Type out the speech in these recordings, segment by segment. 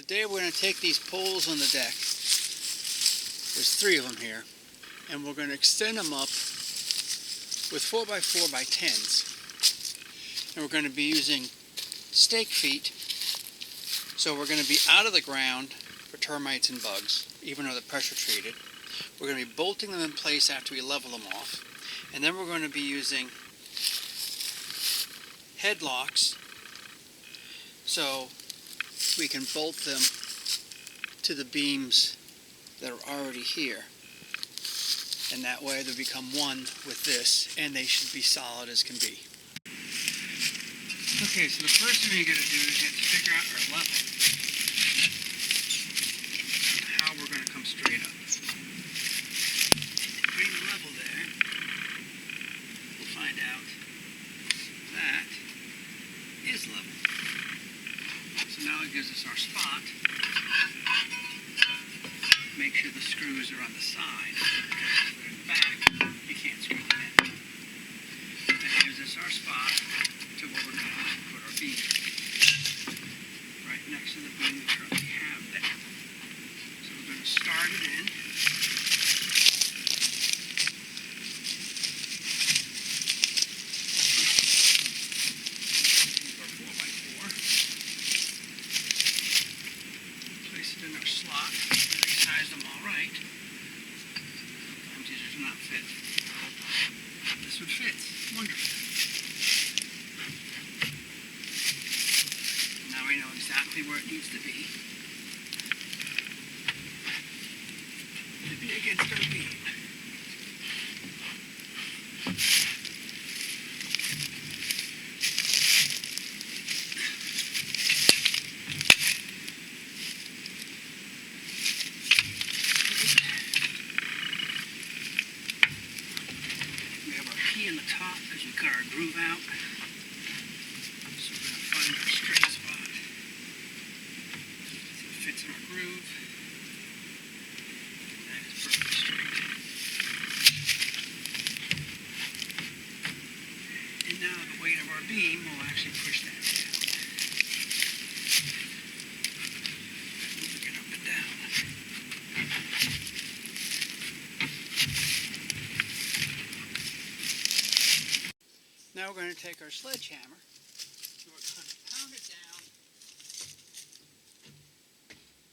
Today we're going to take these poles on the deck, there's 3 of them here, and we're going to extend them up with 4x4x10s. And we're going to be using stake feet, so we're going to be out of the ground for termites and bugs, even though they're pressure treated. We're going to be bolting them in place after we level them off, and then we're going to be using headlocks so we can bolt them to the beams that are already here, and that way they become one with this, and they should be solid as can be. Okay, so the first thing you're going to do is you have to figure out our level, how we're going to come straight up. Bring the level there, we'll find out that is level. So now it gives us our spot. Make sure the screws are on the side, because if they're in the back, you can't screw them in. That gives us our spot to where we're going to put our beam. Right next to the beam we currently have there. So we're going to start it in. Take our 4x4. Place it in our slot. Size them all right. Sometimes these do not fit. This one fits. Wonderful. Now we know exactly where it needs to be against our beam. In the top because we cut our groove out. So we're going to find our straight spot. So it fits in our groove. And that is perfectly straight. And now the weight of our beam will actually push that down. Moving it up and down. Now we're going to take our sledgehammer and we're going to pound it down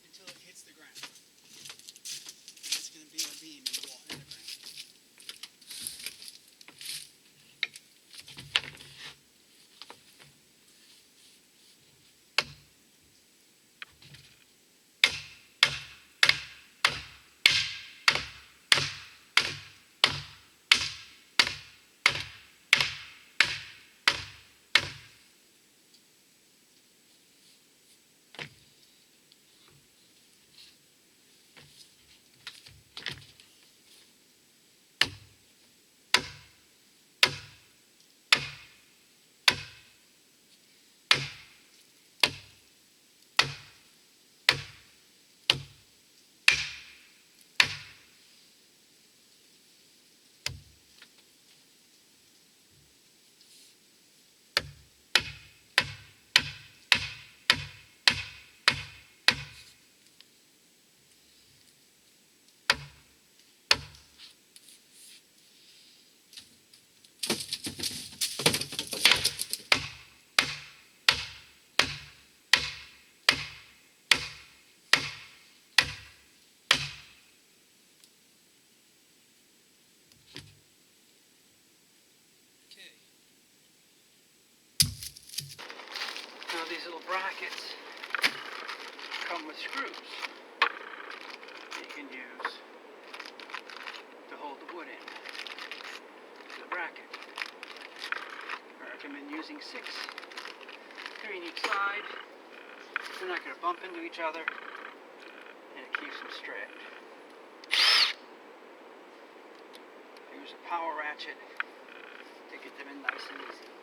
until it hits the ground. And that's going to be our beam in the wall, in the ground. Now these little brackets come with screws you can use to hold the wood in to the bracket. I recommend using 6, 3 in each side. They're not going to bump into each other, and it keeps them straight. Use a power ratchet to get them in nice and easy.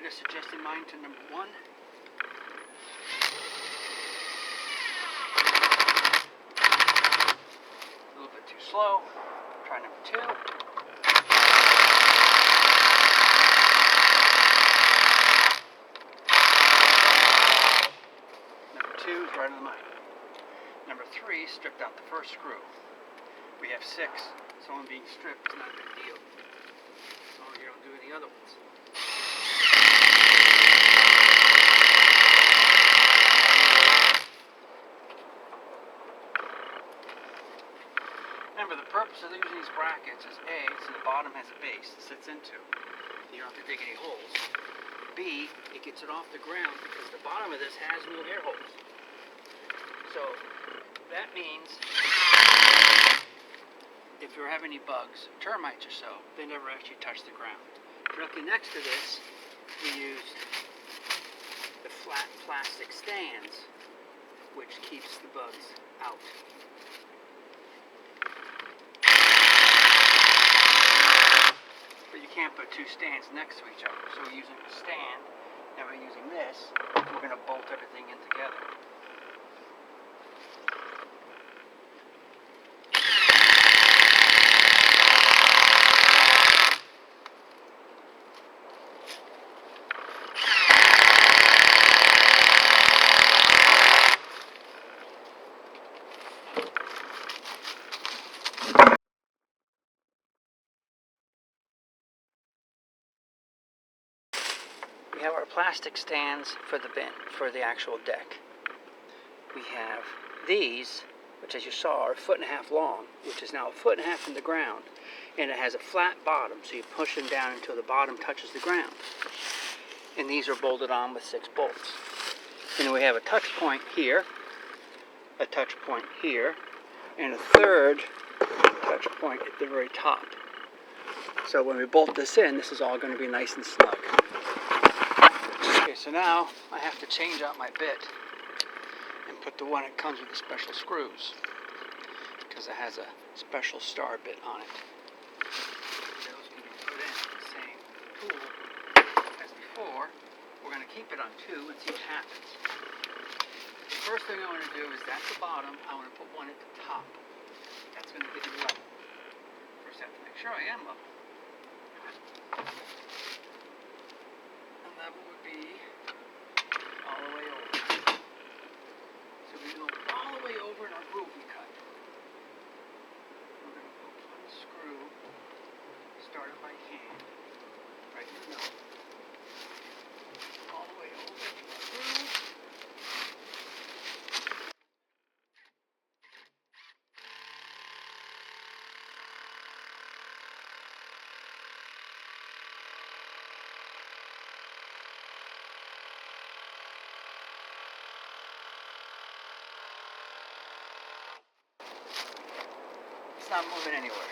I just adjusted mine to number 1. A little bit too slow. Try number 2. Number 2 is right on the money. Number 3 stripped out the first screw. We have 6, so one being stripped is not a big deal. So you don't do any other ones. Remember, the purpose of using these brackets is A, so the bottom has a base it sits into. You don't have to dig any holes. B, it gets it off the ground because the bottom of this has no air holes. So that means if you have any bugs, termites or so, they never actually touch the ground. Directly next to this, we used the flat plastic stands, which keeps the bugs out. But you can't put 2 stands next to each other. So we're using a stand, and we're using this. We're going to bolt everything in together. We have our plastic stands for the bin, for the actual deck. We have these, which as you saw are 1.5 feet long, which is now 1.5 feet in the ground, and it has a flat bottom, so you push them down until the bottom touches the ground. And these are bolted on with 6 bolts. And we have a touch point here, a touch point here, and a third touch point at the very top. So when we bolt this in, this is all going to be nice and snug. Okay, so now I have to change out my bit and put the one that comes with the special screws, because it has a special star bit on it. Those can be put in the same tool as before. We're going to keep it on 2 and see what happens. The first thing I want to do is that's the bottom. I want to put one at the top. That's going to get me level. First I have to make sure I am level. And level would be all the way over. So we go all the way over in our groove we cut. We're going to put one screw, start it by hand, right in the middle. All the way over to our groove. It's not moving anywhere.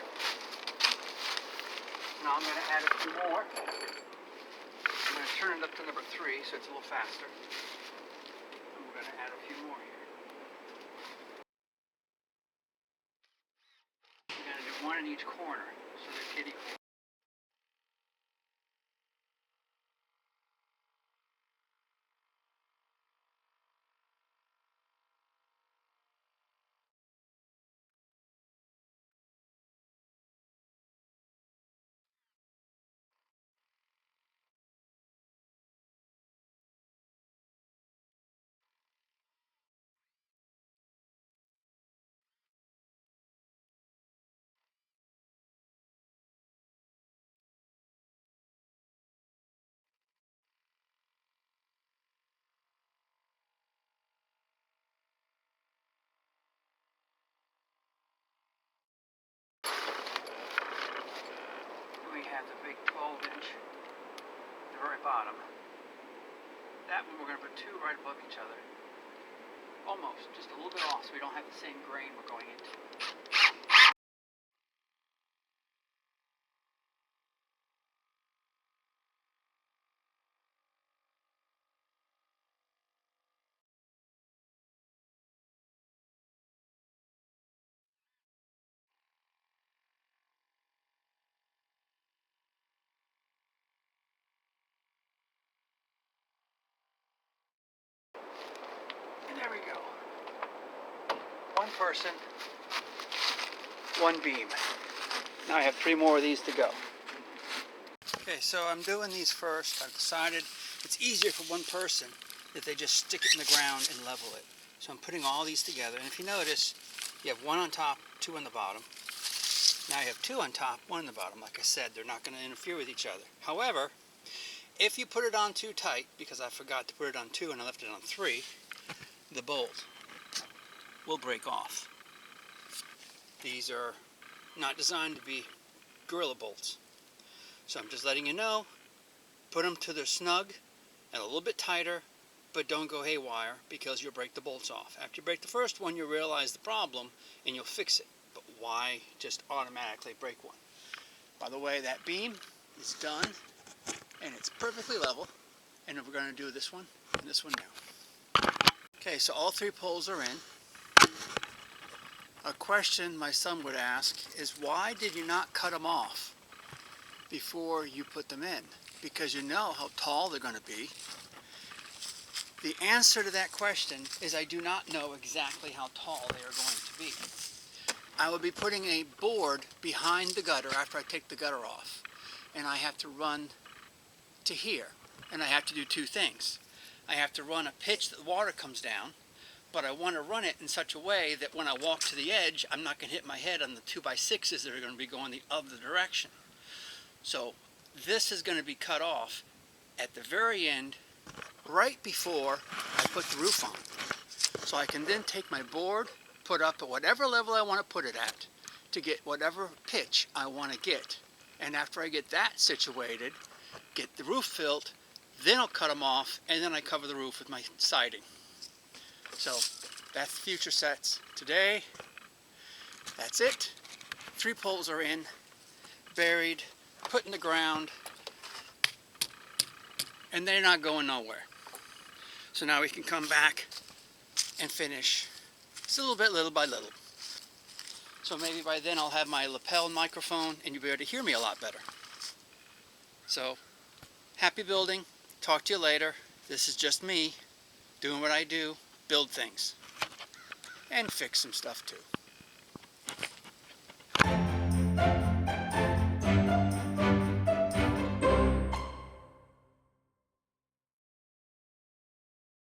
Now I'm going to add a few more. I'm going to turn it up to number 3 so it's a little faster. And we're going to add a few more here. We're going to do one in each corner so they're kitty corners. We have the big 12-inch at the very bottom. That one we're going to put 2 right above each other. Almost, just a little bit off so we don't have the same grain we're going into. And there we go. One person, one beam. Now I have 3 more of these to go. Okay, so I'm doing these first. I've decided it's easier for one person if they just stick it in the ground and level it. So I'm putting all these together, and if you notice, you have 1 on top, 2 on the bottom. Now you have 2 on top, 1 on the bottom. Like I said, they're not going to interfere with each other. However, if you put it on too tight, because I forgot to put it on 2 and I left it on 3, the bolt will break off. These are not designed to be gorilla bolts. So I'm just letting you know, put them to their snug and a little bit tighter, but don't go haywire because you'll break the bolts off. After you break the first one, you'll realize the problem and you'll fix it. But why just automatically break one? By the way, that beam is done and it's perfectly level. And we're going to do this one and this one now. Okay, so all 3 poles are in. A question my son would ask is, why did you not cut them off before you put them in? Because you know how tall they're going to be. The answer to that question is I do not know exactly how tall they are going to be. I will be putting a board behind the gutter after I take the gutter off, and I have to run to here, and I have to do 2 things. I have to run a pitch that the water comes down, but I want to run it in such a way that when I walk to the edge, I'm not going to hit my head on the 2x6s that are going to be going the other direction. So this is going to be cut off at the very end, right before I put the roof on. So I can then take my board, put up at whatever level I want to put it at, to get whatever pitch I want to get. And after I get that situated, get the roof filled, then I'll cut them off, and then I cover the roof with my siding. So that's the future sets. Today, that's it. 3 poles are in, buried, put in the ground, and they're not going nowhere. So now we can come back and finish just a little bit, little by little. So maybe by then I'll have my lapel microphone and you'll be able to hear me a lot better. So, happy building. Talk to you later. This is just me doing what I do, build things, and fix some stuff too.